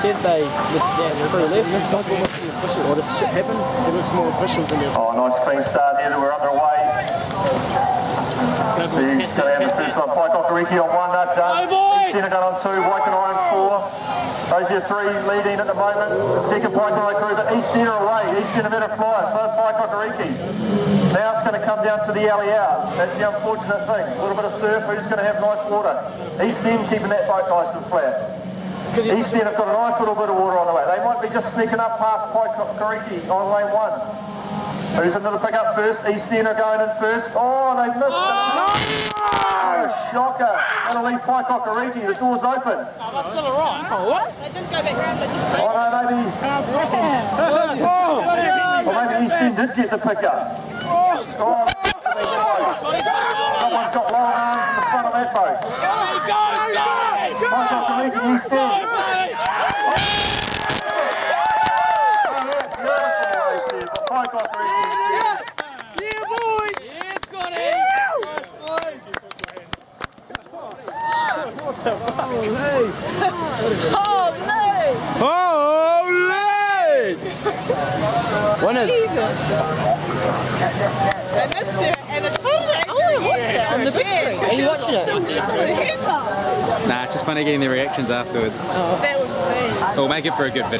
said they left down through left. What has happened? It looks more official than it. Oh, nice clean start here. We're underway. So he's going to have the first one. Pike Okariki on one, that's done. East End going on two, Waikanae on four. Those are three leading at the moment. The second Pike crew, but East End are away. East End a better flyer, so Pike Okariki. Now it's going to come down to the alley out. That's the unfortunate thing. A little bit of surf, who's going to have nice water? East End keeping that boat nice and flat. East End have got a nice little bit of water on the way. They might be just sneaking up past Pike Okariki on lane one. Who's another pick up first? East End are going in first. Oh, they missed it. Oh, shocker. That'll leave Pike Okariki. The door's open. Oh, that's still alright. Oh, what? They didn't go back round, they just... Oh, no, maybe... Well, maybe East End did get the pick up. Oh, someone's got long arms in the front of that boat. Pike Okariki, East End. Pike Okariki. Yeah, boy! Yeah, Scotty! Holy! Winners! They missed it, and it's I watched it on the victory. Are you watching it? Nah, it's just funny getting the reactions afterwards. That was me. We'll make it for a good video.